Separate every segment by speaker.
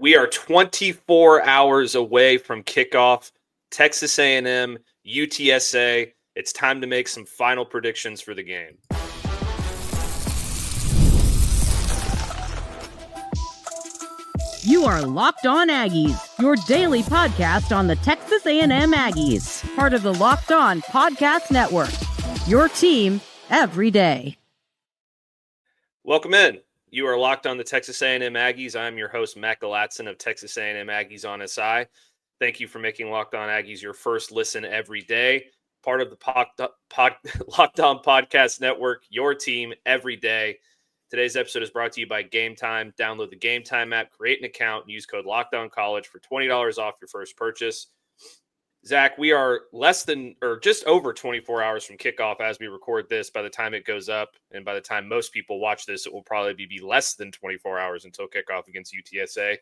Speaker 1: We are 24 hours away from kickoff. Texas A&M, UTSA. It's time to make some final predictions for the game.
Speaker 2: You are Locked On Aggies, your daily podcast on the Texas A&M Aggies, part of the Locked On Podcast Network. Your team every day.
Speaker 1: Welcome in. You are Locked On the Texas A&M Aggies. I'm your host, Matt Galatzan of Texas A&M Aggies on SI. Thank you for making Locked On Aggies your first listen every day. Part of the Locked On Podcast Network, your team every day. Today's episode is brought to you by Game Time. Download the Game Time app, create an account, and use code LOCKDOWNCollege for $20 off your first purchase. Zach, we are just over 24 hours from kickoff as we record this. By the time it goes up, and by the time most people watch this, it will probably be less than 24 hours until kickoff against UTSA.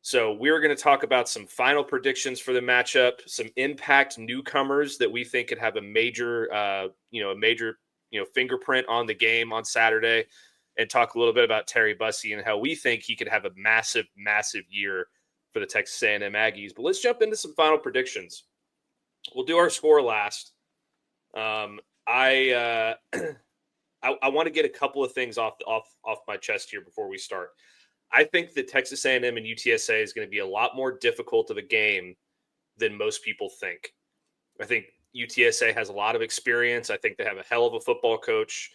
Speaker 1: So we're going to talk about some final predictions for the matchup, some impact newcomers that we think could have a major fingerprint on the game on Saturday, and talk a little bit about Terry Bussey and how we think he could have a massive, massive year for the Texas A&M Aggies. But let's jump into some final predictions. We'll do our score last. I want to get a couple of things off my chest here before we start. I think that Texas A&M and UTSA is going to be a lot more difficult of a game than most people think. I think UTSA has a lot of experience. I think they have a hell of a football coach.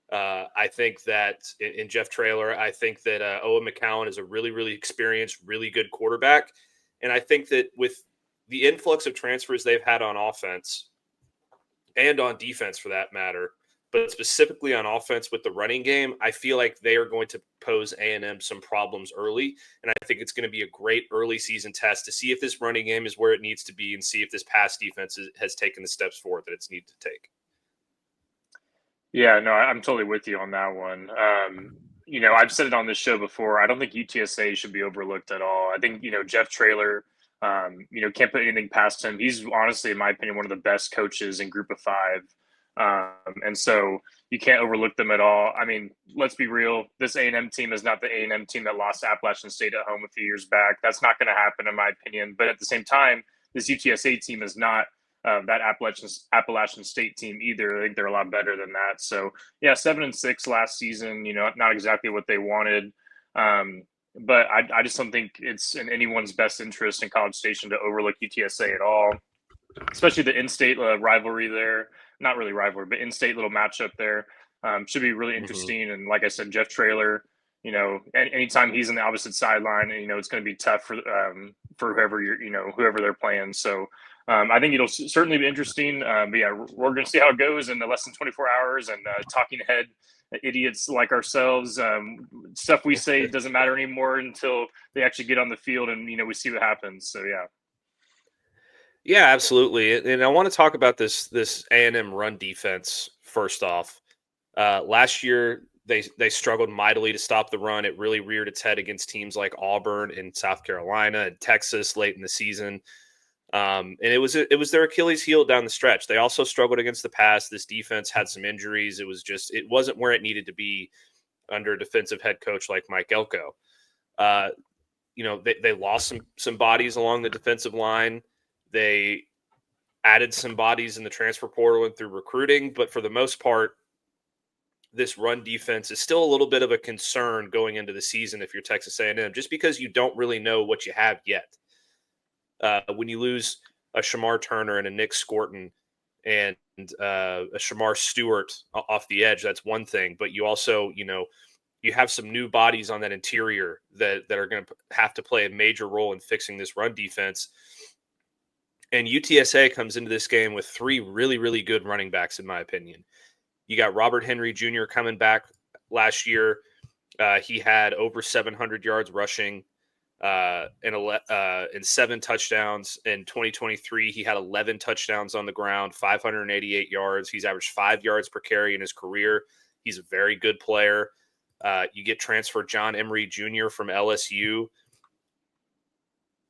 Speaker 1: I think that in Jeff Traylor, I think that Owen McCowan is a really, really experienced, really good quarterback. And I think that with the influx of transfers they've had on offense and on defense for that matter, but specifically on offense with the running game, I feel like they are going to pose A&M some problems early. And I think it's going to be a great early season test to see if this running game is where it needs to be and see if this pass defense has taken the steps forward that it's needed to take.
Speaker 3: Yeah, no, I'm totally with you on that one. I've said it on this show before. I don't think UTSA should be overlooked at all. I think, Jeff Traylor, can't put anything past him. He's honestly, in my opinion, one of the best coaches in Group of Five. And so you can't overlook them at all. I mean, let's be real. This A&M team is not the A&M team that lost to Appalachian State at home a few years back. That's not going to happen, in my opinion. But at the same time, this UTSA team is not that Appalachian State team either. I think they're a lot better than that. So yeah, 7-6 last season, not exactly what they wanted. But I just don't think it's in anyone's best interest in College Station to overlook UTSA at all, especially the in-state rivalry there. Not really rivalry, but in-state little matchup there. Should be really interesting. And like I said, Jeff Traylor, anytime he's on the opposite sideline, it's going to be tough for whoever whoever they're playing. So I think it'll certainly be interesting. But yeah, we're going to see how it goes in the less than 24 hours. And talking head idiots like ourselves, stuff we say doesn't matter anymore until they actually get on the field and we see what happens. So yeah.
Speaker 1: Yeah, absolutely. And I want to talk about this A&M run defense first off. Last year, they struggled mightily to stop the run. It really reared its head against teams like Auburn and South Carolina and Texas late in the season. And it was their Achilles heel down the stretch. They also struggled against the pass. This defense had some injuries. It wasn't where it needed to be under a defensive head coach like Mike Elko. They lost some bodies along the defensive line. They added some bodies in the transfer portal and through recruiting, but for the most part, this run defense is still a little bit of a concern going into the season if you're Texas A&M, just because you don't really know what you have yet. When you lose a Shamar Turner and a Nick Scorton and a Shamar Stewart off the edge, that's one thing, but you also, you have some new bodies on that interior that are going to have to play a major role in fixing this run defense. And UTSA comes into this game with three really, really good running backs, in my opinion. You got Robert Henry Jr. coming back last year. He had over 700 yards rushing and 7 touchdowns. In 2023, he had 11 touchdowns on the ground, 588 yards. He's averaged 5 yards per carry in his career. He's a very good player. You get transfer John Emery Jr. from LSU,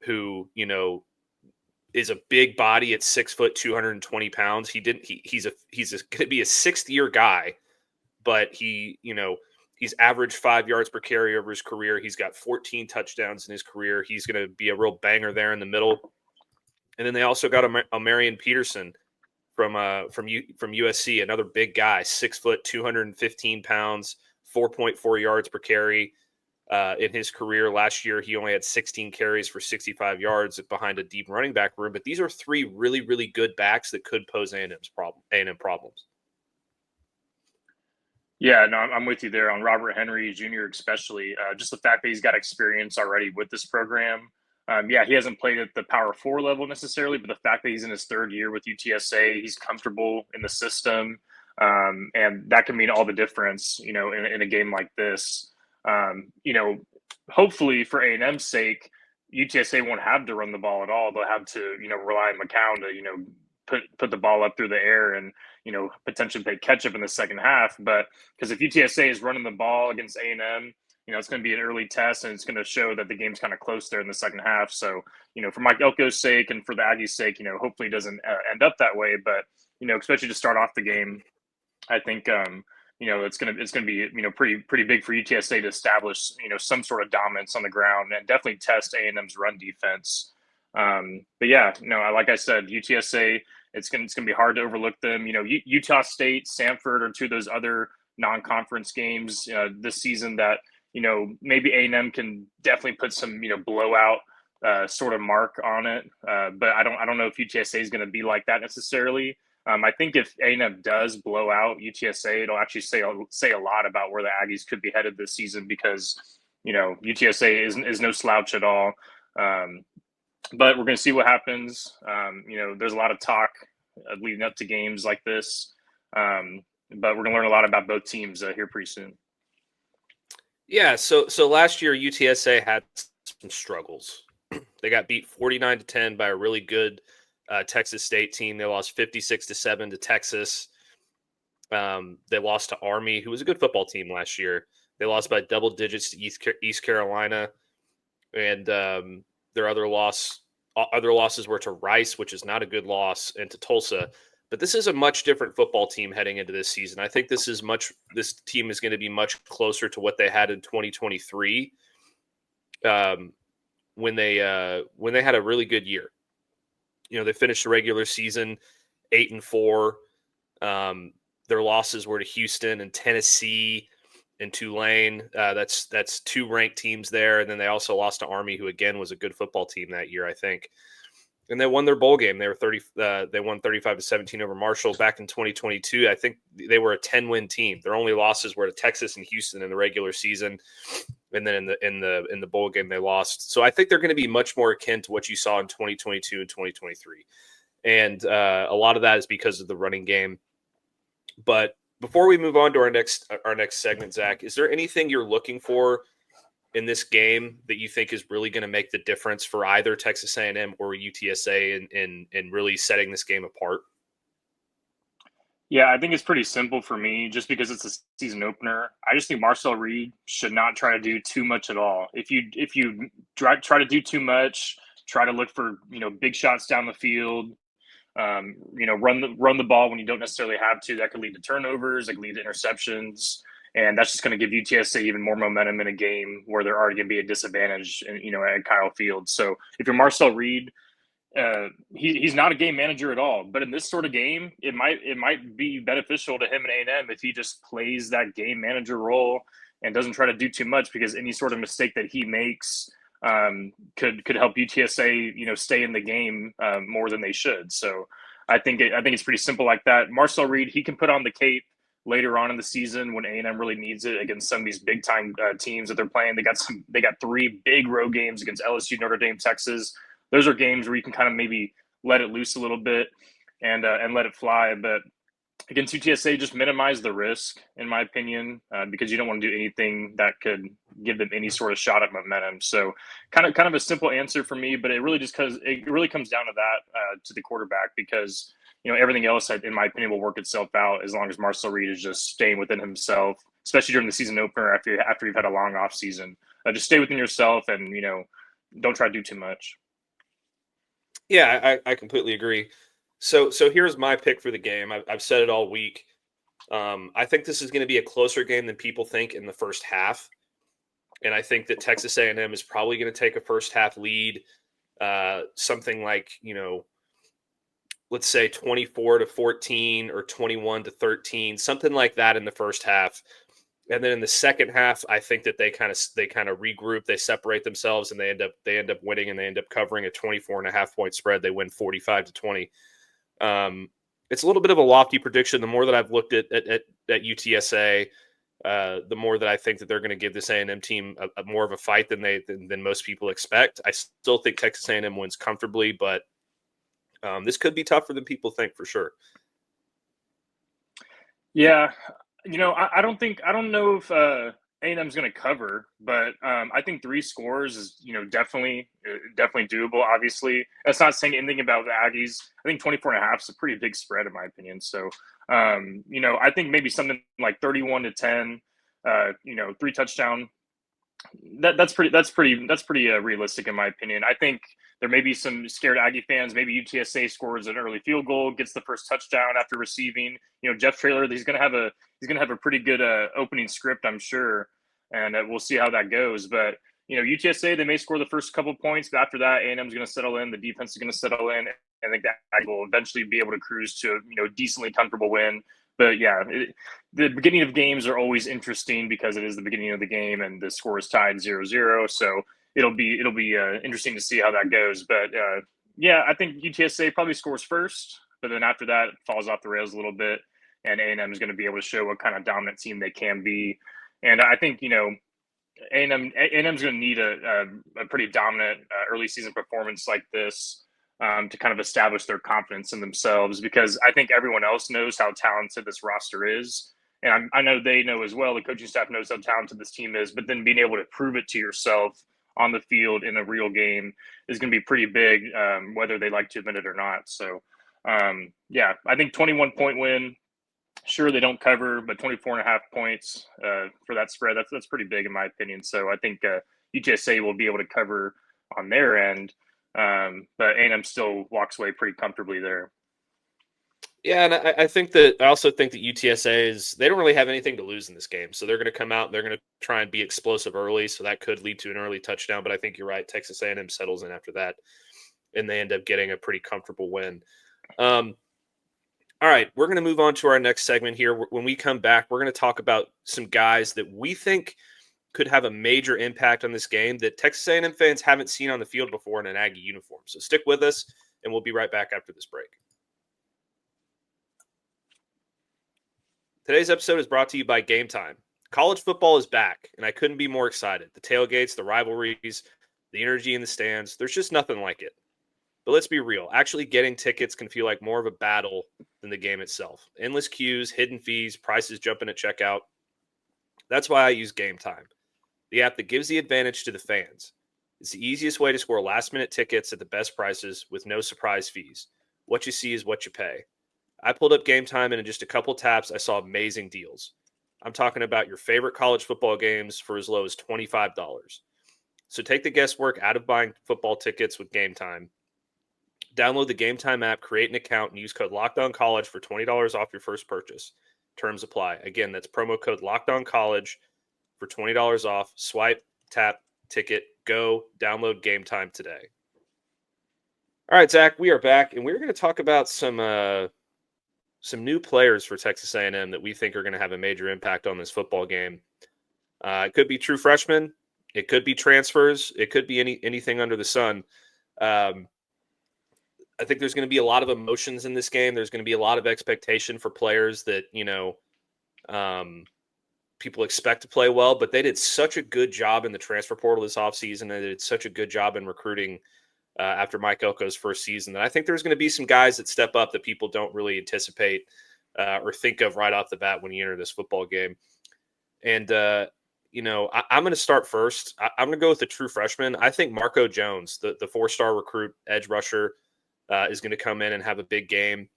Speaker 1: who, is a big body at 6 foot, 220 pounds. He's going to be a 6th year guy, but he He's averaged 5 yards per carry over his career. He's got 14 touchdowns in his career. He's going to be a real banger there in the middle. And then they also got a Marion Peterson from USC, another big guy, 6 foot, 215 pounds, 4.4 yards per carry in his career. Last year, he only had 16 carries for 65 yards behind a deep running back room. But these are 3 really, really good backs that could pose A&M problems.
Speaker 3: Yeah, no, I'm with you there on Robert Henry Jr. especially. Just the fact that he's got experience already with this program. Yeah, he hasn't played at the Power 4 level necessarily, but the fact that he's in his 3rd year with UTSA, he's comfortable in the system, and that can mean all the difference, in a game like this. Hopefully for A&M's sake, UTSA won't have to run the ball at all. They'll have to, rely on McCown to, put the ball up through the air and, potentially play catch up in the second half. But because if UTSA is running the ball against A&M, it's going to be an early test, and it's going to show that the game's kind of close there in the second half. So, for Mike Elko's sake and for the Aggies' sake, hopefully it doesn't end up that way. But, especially to start off the game, I think, it's going to be, pretty big for UTSA to establish, some sort of dominance on the ground and definitely test A&M's run defense. But yeah, like I said, UTSA, it's going to be hard to overlook them. Utah State, Samford are 2 of those other non-conference games this season that, maybe A&M can definitely put some, blowout sort of mark on it. But I don't know if UTSA is going to be like that necessarily. I think if A&M does blow out UTSA, it'll actually say a lot about where the Aggies could be headed this season because, UTSA is no slouch at all. But we're going to see what happens. There's a lot of talk leading up to games like this. But we're going to learn a lot about both teams here pretty soon.
Speaker 1: Yeah, so last year UTSA had some struggles. They got beat 49-10 by a really good Texas State team. They lost 56-7 to Texas. They lost to Army, who was a good football team last year. They lost by double digits to East Carolina, and their other losses were to Rice, which is not a good loss, and to Tulsa. But this is a much different football team heading into this season. I think this team is going to be much closer to what they had in 2023, when they had a really good year. They finished the regular season 8-4. Their losses were to Houston and Tennessee and Tulane. That's 2 ranked teams there, and then they also lost to Army, who again was a good football team that year, I think. And they won their bowl game. They won 35-17 over Marshall back in 2022. I think they were a 10-win team. Their only losses were to Texas and Houston in the regular season, and then in the bowl game they lost. So I think they're going to be much more akin to what you saw in 2022 and 2023, and a lot of that is because of the running game. But before we move on to our next segment, Zach, is there anything you're looking for in this game that you think is really going to make the difference for either Texas A&M or UTSA in really setting this game apart?
Speaker 3: Yeah, I think it's pretty simple for me just because it's a season opener. I just think Marcel Reed should not try to do too much at all. If you try to do too much, try to look for, big shots down the field, run the ball when you don't necessarily have to, that could lead to turnovers, that could lead to interceptions. And that's just going to give UTSA even more momentum in a game where they're already going to be a disadvantage, at Kyle Field. So if you're Marcel Reed, he's not a game manager at all. But in this sort of game, it might be beneficial to him and A&M if he just plays that game manager role and doesn't try to do too much, because any sort of mistake that he makes could help UTSA, stay in the game more than they should. So I think it's pretty simple like that. Marcel Reed, he can put on the cape later on in the season when A&M really needs it against some of these big time teams that they're playing. They got 3 big road games against LSU, Notre Dame, Texas. Those are games where you can kind of maybe let it loose a little bit and let it fly. But against UTSA, just minimize the risk, in my opinion, because you don't want to do anything that could give them any sort of shot at momentum. So kind of a simple answer for me, but it really comes down to that, to the quarterback, because everything else, in my opinion, will work itself out as long as Marcel Reed is just staying within himself, especially during the season opener after you've had a long off season. Just stay within yourself and, don't try to do too much.
Speaker 1: Yeah, I completely agree. So here's my pick for the game. I've said it all week. I think this is going to be a closer game than people think in the first half. And I think that Texas A&M is probably going to take a first half lead, something like, let's say 24-14 or 21-13, something like that in the first half. And then in the second half, I think that they kind of regroup, they separate themselves, and they end up winning, and they end up covering a 24.5 point spread. They win 45-20. It's a little bit of a lofty prediction. The more that I've looked at UTSA, the more that I think that they're going to give this A&M team a more of a fight than most people expect. I still think Texas A&M wins comfortably, but this could be tougher than people think for sure.
Speaker 3: Yeah, I don't know if A&M's going to cover, but I think 3 scores is definitely doable. Obviously, that's not saying anything about the Aggies. I think 24.5 is a pretty big spread in my opinion. So I think maybe something like 31-10, 3 touchdown. That's pretty realistic in my opinion. I think there may be some scared Aggie fans. Maybe UTSA scores an early field goal, gets the first touchdown after receiving. Jeff Traylor, he's gonna have a pretty good opening script, I'm sure, and we'll see how that goes. But UTSA, they may score the first couple points, but after that, A&M is going to settle in. The defense is going to settle in, and I think that Aggie will eventually be able to cruise to a decently comfortable win. But yeah, the beginning of games are always interesting because it is the beginning of the game and the score is tied 0-0. So it'll be interesting to see how that goes. But yeah, I think UTSA probably scores first, but then after that, it falls off the rails a little bit, and A&M is going to be able to show what kind of dominant team they can be. And I think A&M's going to need a pretty dominant early season performance like this to kind of establish their confidence in themselves, because I think everyone else knows how talented this roster is. And I know they know as well, the coaching staff knows how talented this team is, but then being able to prove it to yourself on the field in a real game is going to be pretty big, whether they like to admit it or not. So, yeah, I think 21-point win. Sure, they don't cover, but 24.5 points for that spread, that's pretty big in my opinion. So I think UTSA will be able to cover on their end. But A&M still walks away pretty comfortably there.
Speaker 1: Yeah, and I also think that UTSA they don't really have anything to lose in this game. So they're going to come out, they're going to try and be explosive early. So that could lead to an early touchdown. But I think you're right. Texas A&M settles in after that, and they end up getting a pretty comfortable win. All right, we're going to move on to our next segment here. When we come back, we're going to talk about some guys that we think could have a major impact on this game that Texas A&M fans haven't seen on the field before in an Aggie uniform. So stick with us, and we'll be right back after this break. Today's episode is brought to you by Game Time. College football is back, and I couldn't be more excited. The tailgates, the rivalries, the energy in the stands, there's just nothing like it. But let's be real. Actually getting tickets can feel like more of a battle than the game itself. Endless queues, hidden fees, prices jumping at checkout. That's why I use Game Time, the app that gives the advantage to the fans. It's the easiest way to score last-minute tickets at the best prices with no surprise fees. What you see is what you pay. I pulled up Game Time, and in just a couple taps, I saw amazing deals. I'm talking about your favorite college football games for as low as $25. So take the guesswork out of buying football tickets with Game Time. Download the Game Time app, create an account, and use code LOCKEDONCollege for $20 off your first purchase. Terms apply. Again, that's promo code LOCKEDONCollege for $20 off. Swipe, tap, ticket, go. Download Game Time today. All right, Zach, we are back, and we're going to talk about some new players for Texas A&M that we think are going to have a major impact on this football game. It could be true freshmen. It could be transfers. It could be anything under the sun. I think there's going to be a lot of emotions in this game. There's going to be a lot of expectation for players that, people expect to play well, but they did such a good job in the transfer portal this offseason. They did such a good job in recruiting after Mike Elko's first season that I think there's going to be some guys that step up that people don't really anticipate or think of right off the bat when you enter this football game. And, I'm going to start first. I'm going to go with the true freshman. I think Marco Jones, the 4-star recruit edge rusher, is going to come in and have a big game.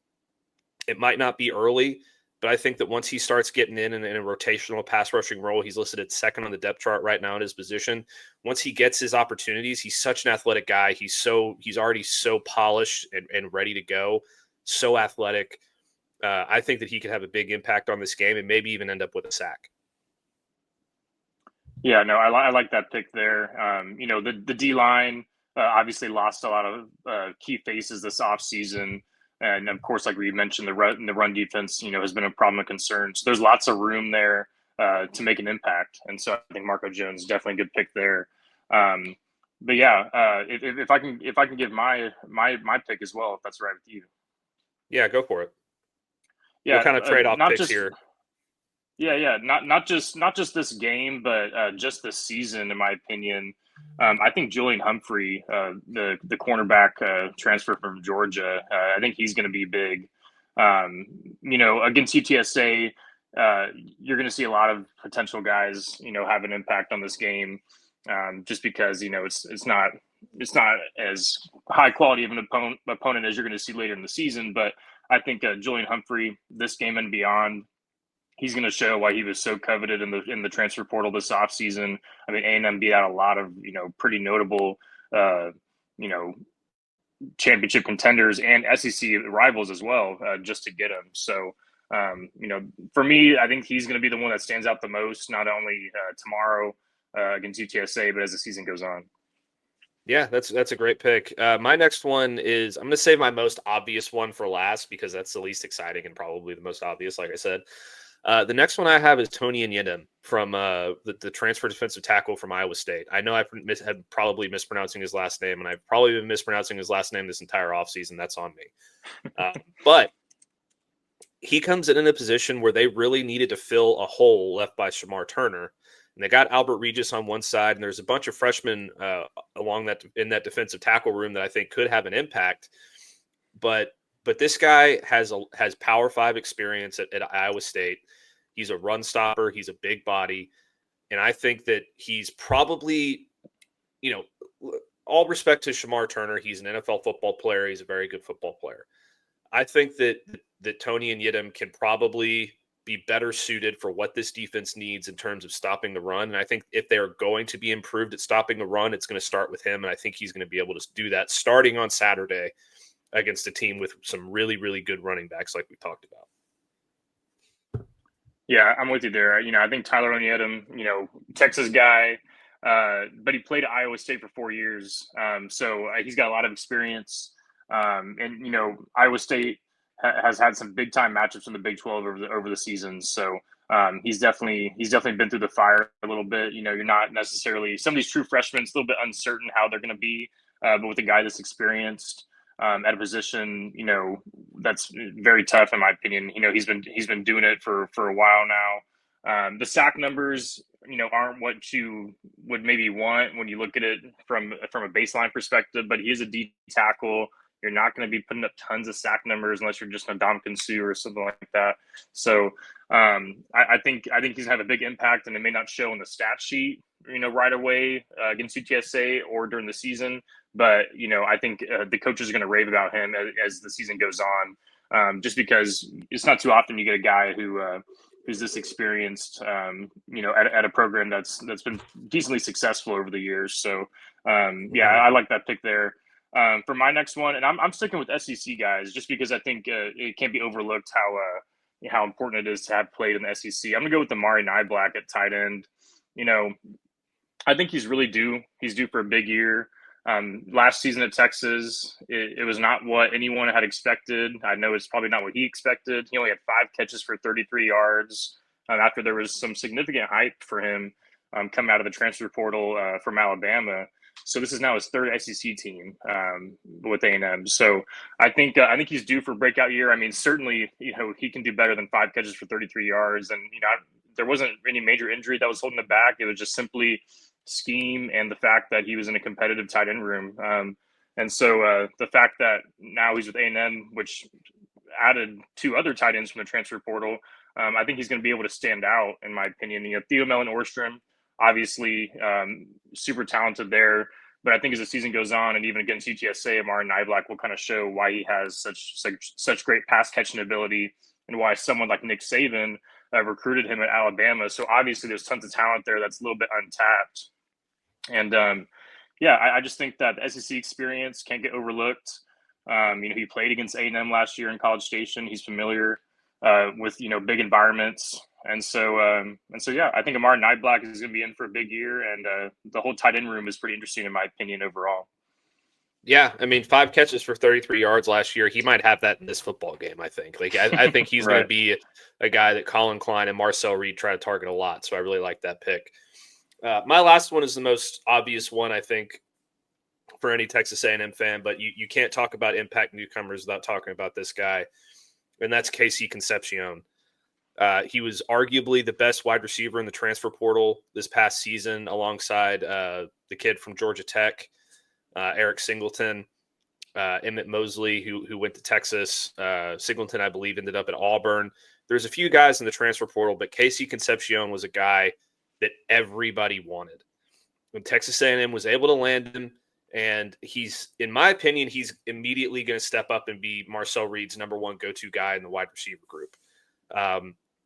Speaker 1: It might not be early, but I think that once he starts getting in a rotational pass rushing role, he's listed at second on the depth chart right now in his position. Once he gets his opportunities, he's such an athletic guy. He's already so polished and ready to go, so athletic. I think that he could have a big impact on this game and maybe even end up with a sack.
Speaker 3: Yeah, no, I like that pick there. The D line obviously lost a lot of key faces this offseason. And of course, like we mentioned, the run defense, has been a problem and concern. So there's lots of room there to make an impact. And so I think Marco Jones is definitely a good pick there. But yeah, if I can give my pick as well, if that's all right with you.
Speaker 1: Yeah, go for it.
Speaker 3: Yeah,
Speaker 1: what kind of trade-off picks here?
Speaker 3: Yeah. Not just this game, but just this season, in my opinion. I think Julian Humphrey, the cornerback transfer from Georgia, I think he's going to be big. Against UTSA, you're going to see a lot of potential guys, have an impact on this game, just because it's not as high quality of an opponent as you're going to see later in the season. But I think Julian Humphrey, this game and beyond, he's going to show why he was so coveted in the transfer portal this offseason. I mean, A&M beat out a lot of pretty notable championship contenders and SEC rivals as well, just to get him. So for me, I think he's going to be the one that stands out the most, not only tomorrow against UTSA, but as the season goes on.
Speaker 1: Yeah, that's a great pick. My next one is, I'm going to save my most obvious one for last because that's the least exciting and probably the most obvious, like I said. The next one I have is Tony Nyedem from the transfer defensive tackle from Iowa State. I know I had probably mispronouncing his last name, and I've probably been mispronouncing his last name this entire offseason. That's on me. But he comes in a position where they really needed to fill a hole left by Shamar Turner. And they got Albert Regis on one side, and there's a bunch of freshmen in that defensive tackle room that I think could have an impact. But this guy has Power 5 experience at Iowa State. He's a run stopper. He's a big body. And I think that he's probably, all respect to Shamar Turner, he's an NFL football player. He's a very good football player. I think that Tony Nyedem can probably be better suited for what this defense needs in terms of stopping the run. And I think if they're going to be improved at stopping the run, it's going to start with him. And I think he's going to be able to do that starting on Saturday against a team with some really, really good running backs like we talked about.
Speaker 3: Yeah, I'm with you there. I think Tyler Nyedem, Texas guy, but he played at Iowa State for 4 years. So he's got a lot of experience. And Iowa State has had some big time matchups in the Big 12 over the seasons. So he's definitely been through the fire a little bit. You're not necessarily, some of these true freshmen, it's a little bit uncertain how they're going to be, but with a guy that's experienced at a position, that's very tough in my opinion. He's been doing it for a while now. The sack numbers, aren't what you would maybe want when you look at it from a baseline perspective, but he is a D tackle. You're not going to be putting up tons of sack numbers unless you're just a Ndamukong Suh or something like that. So I think he's going to have a big impact, and it may not show on the stat sheet, right away against UTSA or during the season. But, I think the coaches are going to rave about him as the season goes on, just because it's not too often you get a guy who's this experienced, at a program that's been decently successful over the years. So, I like that pick there. For my next one, and I'm sticking with SEC guys just because I think it can't be overlooked how important it is to have played in the SEC. I'm gonna go with Amari Niblack at tight end. I think he's really due. He's due for a big year. Last season at Texas, it was not what anyone had expected. I know it's probably not what he expected. He only had 5 catches for 33 yards after there was some significant hype for him coming out of the transfer portal from Alabama. So this is now his 3rd SEC team with A&M. So I think he's due for a breakout year. I mean, certainly, he can do better than 5 catches for 33 yards. And, there wasn't any major injury that was holding him back. It was just simply scheme and the fact that he was in a competitive tight end room. And so the fact that now he's with A&M, which added 2 other tight ends from the transfer portal, I think he's going to be able to stand out, in my opinion. Theo Mellon-Orstrom, obviously super talented there, but I think as the season goes on and even against UTSA, Amari Niblack will kind of show why he has such great pass catching ability and why someone like Nick Saban recruited him at Alabama. So obviously there's tons of talent there that's a little bit untapped. And I just think that the SEC experience can't get overlooked. He played against A&M last year in College Station. He's familiar. with big environments. And so yeah, I think Amari Niblack is going to be in for a big year, and the whole tight end room is pretty interesting in my opinion overall.
Speaker 1: Yeah, I mean, 5 catches for 33 yards last year. He might have that in this football game, I think. Like, I think he's
Speaker 3: Right.
Speaker 1: going to be a guy that Colin Klein and Marcel Reed try to target a lot. So I really like that pick. My last one is the most obvious one, I think, for any Texas A&M fan, but you can't talk about impact newcomers without talking about this guy, and that's Casey Concepcion. He was arguably the best wide receiver in the transfer portal this past season, alongside the kid from Georgia Tech, Eric Singleton, Emmett Mosley, who went to Texas. Singleton, I believe, ended up at Auburn. There's a few guys in the transfer portal, but Casey Concepcion was a guy that everybody wanted. When Texas A&M was able to land him, and he's, in my opinion, he's immediately going to step up and be Marcel Reed's number one go-to guy in the wide receiver group.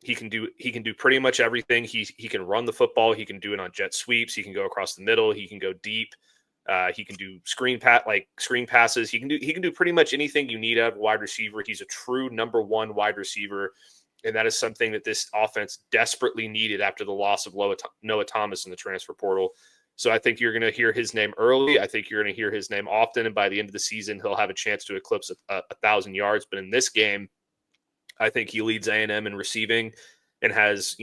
Speaker 1: He can do pretty much everything. He can run the football. He can do it on jet sweeps. He can go across the middle. He can go deep. He can do screen passes. He can do pretty much anything you need out of a wide receiver. He's a true number one wide receiver, and that is something that this offense desperately needed after the loss of Noah Thomas in the transfer portal. So I think you're going to hear his name early. I think you're going to hear his name often, and by the end of the season, he'll have a chance to eclipse 1,000 yards. But in this game, I think he leads A&M in receiving and has,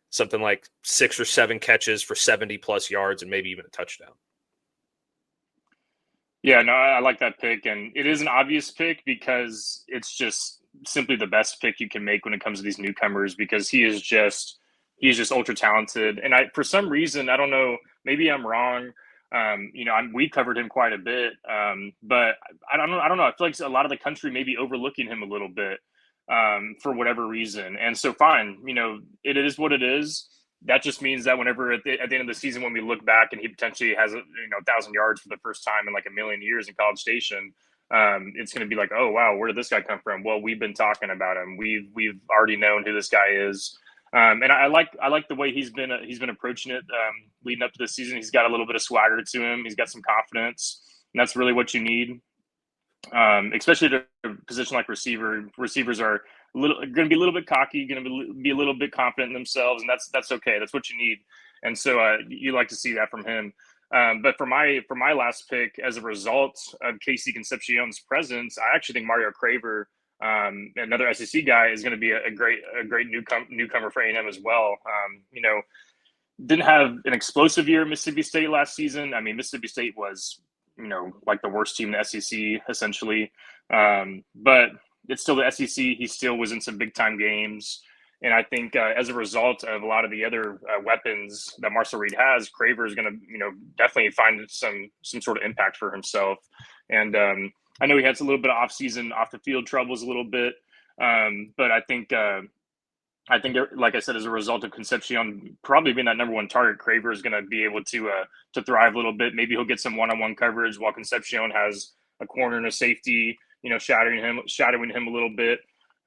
Speaker 1: something like 6 or 7 catches for 70-plus yards and maybe even a touchdown.
Speaker 3: Yeah, no, I like that pick, and it is an obvious pick because it's just simply the best pick you can make when it comes to these newcomers, because he's just ultra talented. And for some reason, I don't know, maybe I'm wrong. We covered him quite a bit, but I don't know. I feel like a lot of the country may be overlooking him a little bit for whatever reason. And so, fine, it is what it is. That just means that whenever at the end of the season, when we look back and he potentially has 1,000 yards for the first time in like a million years in College Station, it's going to be like, oh wow, where did this guy come from? Well, we've been talking about him. We've already known who this guy is, and I like the way he's been approaching it leading up to this season. He's got a little bit of swagger to him. He's got some confidence, and that's really what you need, especially at a position like receiver. Receivers are going to be a little bit cocky, going to be a little bit confident in themselves, and that's okay. That's what you need, and so you like to see that from him. But for my last pick, as a result of Casey Concepcion's presence, I actually think Mario Craver, another SEC guy, is going to be a great newcomer for A&M as well. Didn't have an explosive year at Mississippi State last season. I mean, Mississippi State was like the worst team in the SEC essentially, but it's still the SEC. He still was in some big time games. And I think as a result of a lot of the other weapons that Marcel Reed has, Craver is going to, definitely find some sort of impact for himself. And I know he had a little bit of off the field troubles a little bit, but I think, like I said, as a result of Concepcion probably being that number one target, Craver is going to be able to thrive a little bit. Maybe he'll get some one-on-one coverage while Concepcion has a corner and a safety, shadowing him a little bit.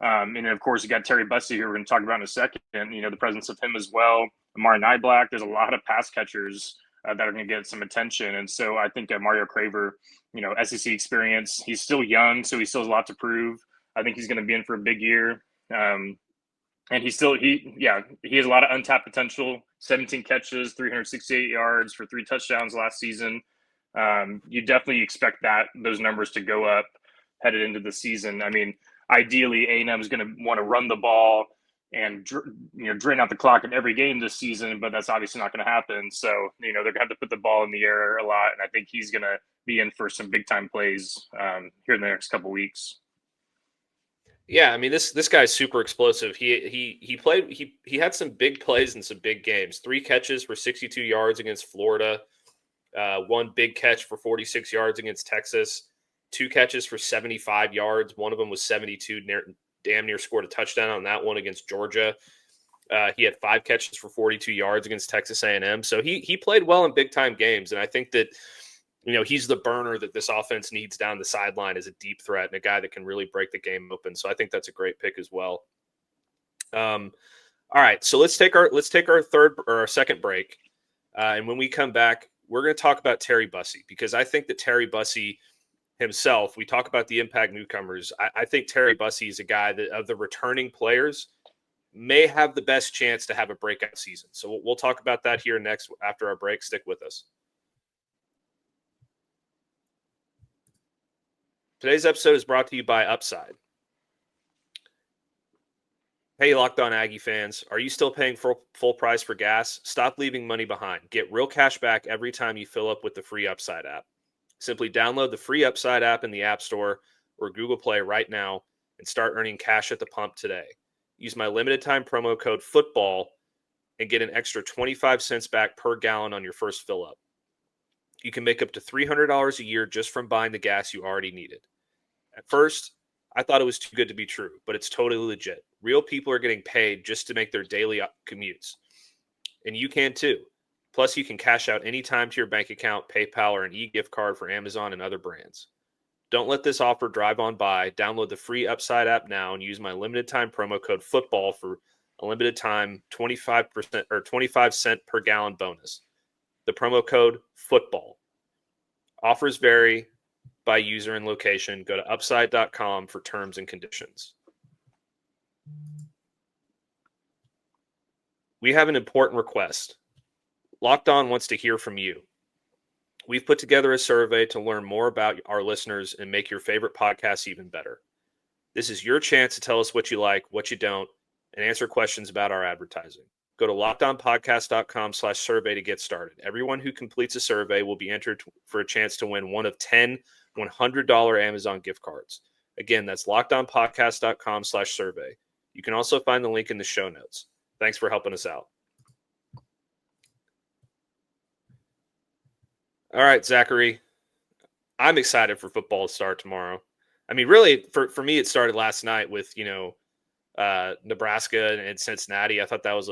Speaker 3: And then, of course, you got Terry Bussey, who we're going to talk about in a second, the presence of him as well. Amari Niblack, there's a lot of pass catchers that are going to get some attention. And so I think Mario Craver, SEC experience, he's still young, so he still has a lot to prove. I think he's going to be in for a big year. And he has a lot of untapped potential, 17 catches, 368 yards for 3 touchdowns last season. You definitely expect those numbers to go up headed into the season. I mean, ideally, A&M is going to want to run the ball and drain out the clock in every game this season, but that's obviously not going to happen. So they're going to have to put the ball in the air a lot, and I think he's going to be in for some big time plays here in the next couple weeks.
Speaker 1: Yeah, I mean this guy's super explosive. He had some big plays in some big games. 3 catches for 62 yards against Florida, 1 big catch for 46 yards against Texas. 2 catches for 75 yards. One of them was 72, damn near scored a touchdown on that one against Georgia. He had 5 catches for 42 yards against Texas A&M. So he played well in big-time games, and I think that he's the burner that this offense needs down the sideline as a deep threat and a guy that can really break the game open. So I think that's a great pick as well. All right, so let's take our second break, and when we come back, we're going to talk about Terry Bussey, because I think that Terry Bussey himself, we talk about the impact newcomers. I think Terry Bussey is a guy that, of the returning players, may have the best chance to have a breakout season. So we'll talk about that here next after our break. Stick with us. Today's episode is brought to you by Upside. Hey, Locked On Aggie fans, are you still paying full price for gas? Stop leaving money behind. Get real cash back every time you fill up with the free Upside app. Simply download the free Upside app in the App Store or Google Play right now and start earning cash at the pump today. Use my limited time promo code FOOTBALL and get an extra 25 cents back per gallon on your first fill up. You can make up to $300 a year just from buying the gas you already needed. At first, I thought it was too good to be true, but it's totally legit. Real people are getting paid just to make their daily commutes. And you can too. Plus, you can cash out anytime to your bank account, PayPal, or an e-gift card for Amazon and other brands. Don't let this offer drive on by. Download the free Upside app now and use my limited time promo code FOOTBALL for a limited time 25% or 25 cent per gallon bonus. The promo code FOOTBALL. Offers vary by user and location. Go to upside.com for terms and conditions. We have an important request. Locked On wants to hear from you. We've put together a survey to learn more about our listeners and make your favorite podcasts even better. This is your chance to tell us what you like, what you don't, and answer questions about our advertising. Go to lockedonpodcast.com/survey to get started. Everyone who completes a survey will be entered for a chance to win one of 10 $100 Amazon gift cards. Again, that's lockedonpodcast.com/survey. You can also find the link in the show notes. Thanks for helping us out. All right, Zachary, I'm excited for football to start tomorrow. I mean, really, for me, it started last night with, Nebraska and Cincinnati. I thought that was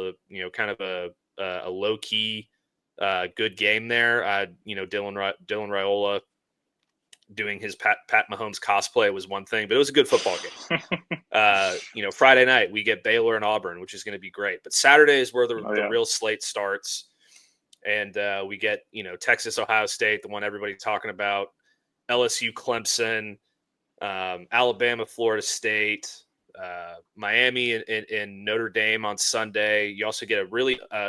Speaker 1: kind of a low-key good game there. Dylan Raiola doing his Pat Mahomes cosplay was one thing, but it was a good football game. Friday night, we get Baylor and Auburn, which is going to be great. But Saturday is where the real slate starts. And we get, Texas, Ohio State, the one everybody's talking about, LSU, Clemson, Alabama, Florida State, Miami and Notre Dame on Sunday. You also get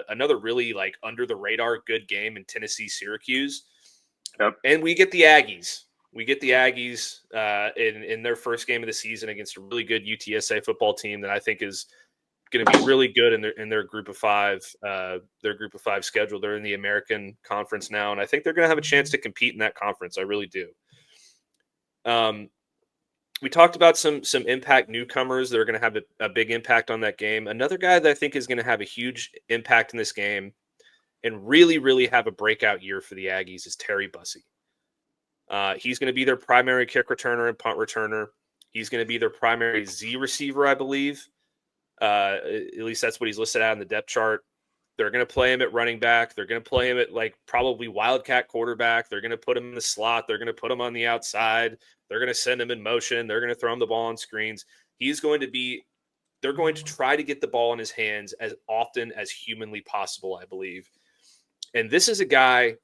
Speaker 1: another really like under the radar good game in Tennessee, Syracuse. Yep. And we get the Aggies. We get the Aggies in their first game of the season against a really good UTSA football team that I think is going to be really good in their group of five. Their group of five schedule. They're in the American Conference now, and I think they're going to have a chance to compete in that conference. I really do. We talked about some impact newcomers that are going to have a big impact on that game. Another guy that I think is going to have a huge impact in this game and really, really have a breakout year for the Aggies is Terry Bussey. He's going to be their primary kick returner and punt returner. He's going to be their primary Z receiver, I believe. At least that's what he's listed out in the depth chart. They're going to play him at running back. They're going to play him at probably wildcat quarterback. They're going to put him in the slot. They're going to put him on the outside. They're going to send him in motion. They're going to throw him the ball on screens. They're going to try to get the ball in his hands as often as humanly possible, I believe. And this is a guy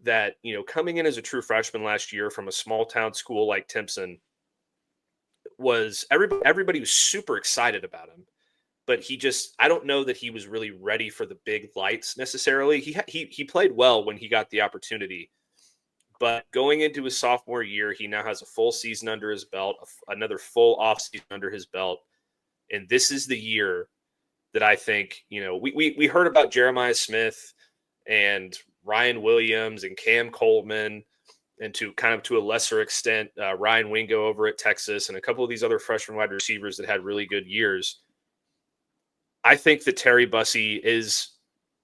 Speaker 1: that, coming in as a true freshman last year from a small town school like Timpson, everybody was super excited about him. But I don't know that he was really ready for the big lights necessarily. He played well when he got the opportunity. But going into his sophomore year, he now has a full season under his belt, another full offseason under his belt. And this is the year that I think, we heard about Jeremiah Smith and Ryan Williams and Cam Coleman, and to a lesser extent, Ryan Wingo over at Texas and a couple of these other freshman wide receivers that had really good years. I think that Terry Bussey is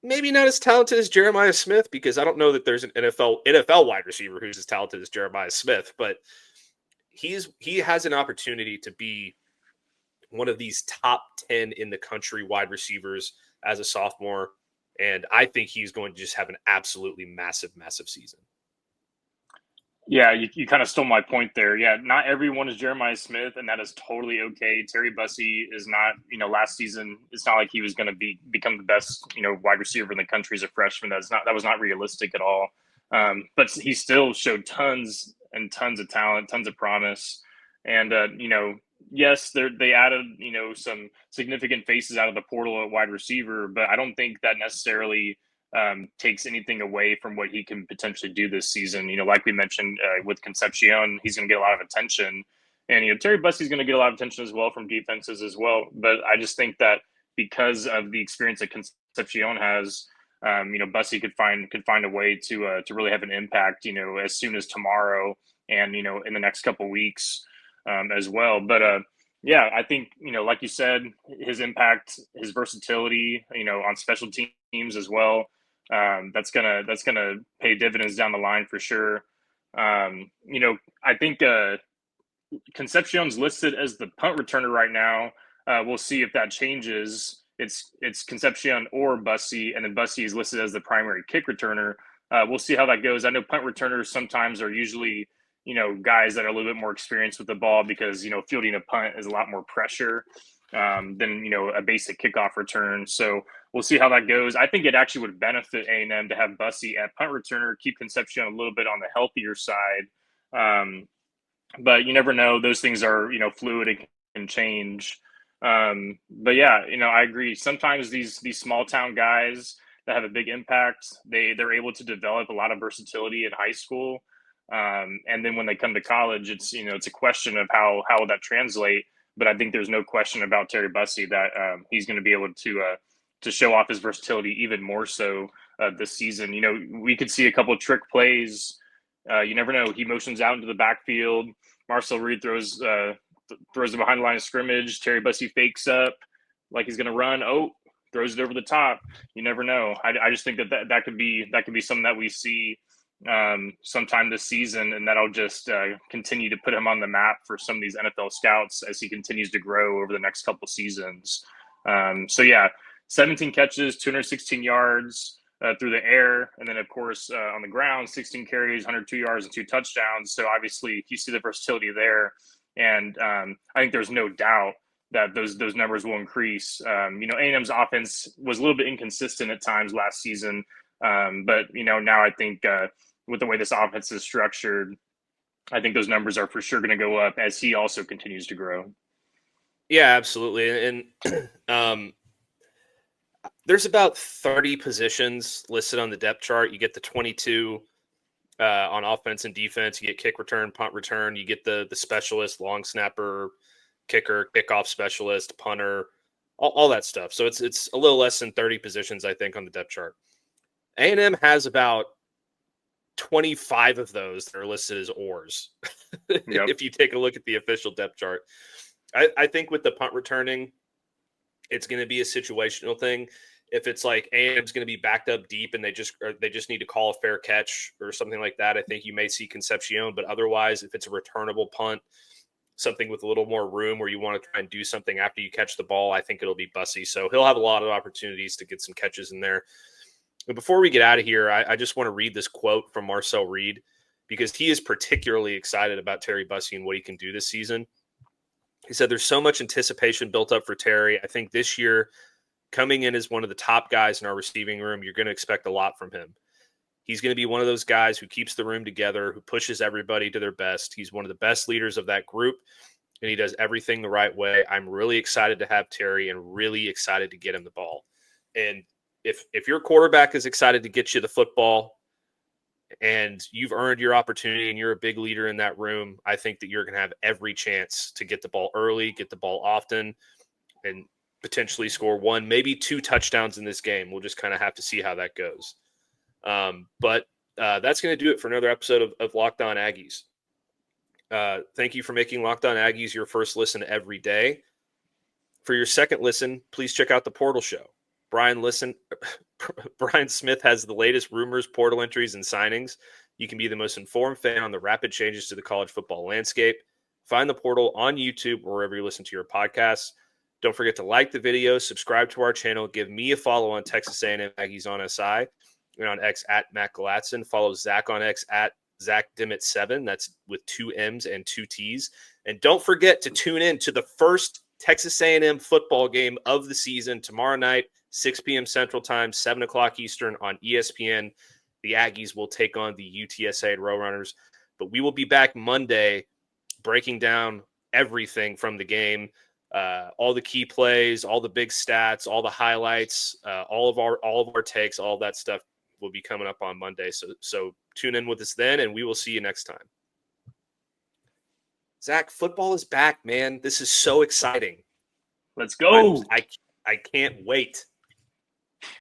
Speaker 1: maybe not as talented as Jeremiah Smith, because I don't know that there's an NFL wide receiver who's as talented as Jeremiah Smith, but he has an opportunity to be one of these top 10 in the country wide receivers as a sophomore. And I think he's going to just have an absolutely massive, massive season.
Speaker 3: Yeah, you kind of stole my point there. Yeah, not everyone is Jeremiah Smith, and that is totally okay. Terry Bussey is not, last season, it's not like he was going to become the best, wide receiver in the country as a freshman. That was not realistic at all. But he still showed tons and tons of talent, tons of promise. And, yes, they added, some significant faces out of the portal at wide receiver, but I don't think that necessarily takes anything away from what he can potentially do this season. Like we mentioned with Concepcion, he's going to get a lot of attention. And, Terry Bussey's going to get a lot of attention as well from defenses as well. But I just think that because of the experience that Concepcion has, Bussey could find a way to really have an impact, as soon as tomorrow and, in the next couple weeks as well. But yeah, I think, like you said, his impact, his versatility, on special teams as well. That's gonna pay dividends down the line for sure. I think Concepcion's listed as the punt returner right now. We'll see if that changes. It's Concepcion or Bussey, and then Bussey is listed as the primary kick returner. We'll see how that goes. I know punt returners sometimes are usually, guys that are a little bit more experienced with the ball because, fielding a punt is a lot more pressure than, a basic kickoff return. So we'll see how that goes. I think it actually would benefit A&M to have Bussey at punt returner, keep Concepcion a little bit on the healthier side. But you never know. Those things are, fluid and can change. But yeah, I agree. Sometimes these small town guys that have a big impact, they're able to develop a lot of versatility in high school. And then when they come to college, it's, it's a question of how will that translate. But I think there's no question about Terry Bussey that he's going to be able to show off his versatility even more so this season. We could see a couple of trick plays. You never know. He motions out into the backfield. Marcel Reed throws it behind the line of scrimmage. Terry Bussey fakes up like he's going to run. Oh, throws it over the top. You never know. I just think that could be something that we see sometime this season, and that'll just continue to put him on the map for some of these NFL scouts as he continues to grow over the next couple seasons. So yeah, 17 catches, 216 yards through the air, and then of course on the ground, 16 carries, 102 yards, and 2 touchdowns. So obviously you see the versatility there, and I think there's no doubt that those numbers will increase. A&M's offense was a little bit inconsistent at times last season, but now I think with the way this offense is structured, I think those numbers are for sure going to go up as he also continues to grow.
Speaker 1: Yeah, absolutely. And there's about 30 positions listed on the depth chart. You get the 22 on offense and defense. You get kick return, punt return. You get the specialist, long snapper, kicker, kickoff specialist, punter, all that stuff. So it's a little less than 30 positions, I think, on the depth chart. A&M has about 25 of those that are listed as oars. Yep. If you take a look at the official depth chart, I think with the punt returning, it's going to be a situational thing. If it's like A&M's going to be backed up deep and they just need to call a fair catch or something like that, I think you may see Concepcion. But otherwise, if it's a returnable punt, something with a little more room where you want to try and do something after you catch the ball, I think it'll be Bussey. So he'll have a lot of opportunities to get some catches in there. But before we get out of here, I just want to read this quote from Marcel Reed because he is particularly excited about Terry Bussey and what he can do this season. He said, "There's so much anticipation built up for Terry. I think this year, coming in as one of the top guys in our receiving room, you're going to expect a lot from him. He's going to be one of those guys who keeps the room together, who pushes everybody to their best. He's one of the best leaders of that group, and he does everything the right way. I'm really excited to have Terry and really excited to get him the ball." And if your quarterback is excited to get you the football and you've earned your opportunity and you're a big leader in that room, I think that you're going to have every chance to get the ball early, get the ball often, and potentially score 1, maybe 2 touchdowns in this game. We'll just kind of have to see how that goes. But that's going to do it for another episode of Locked On Aggies. Thank you for making Locked On Aggies your first listen every day. For your second listen, please check out the Portal Show. Brian Smith has the latest rumors, portal entries, and signings. You can be the most informed fan on the rapid changes to the college football landscape. Find the Portal on YouTube or wherever you listen to your podcasts. Don't forget to like the video, subscribe to our channel, give me a follow on Texas A&M Aggies on SI, and on X at Matt Galatzan. Follow Zach on X at Zach Dimmitt 7. That's with 2 M's and 2 T's. And don't forget to tune in to the first Texas A&M football game of the season tomorrow night, 6 p.m. Central Time, 7 o'clock Eastern on ESPN. The Aggies will take on the UTSA Roadrunners. But we will be back Monday breaking down everything from the game, all the key plays, all the big stats, all the highlights, all of our takes, all of that stuff will be coming up on Monday. So tune in with us then, and we will see you next time. Zach, football is back, man. This is so exciting.
Speaker 3: Let's go.
Speaker 1: I can't wait.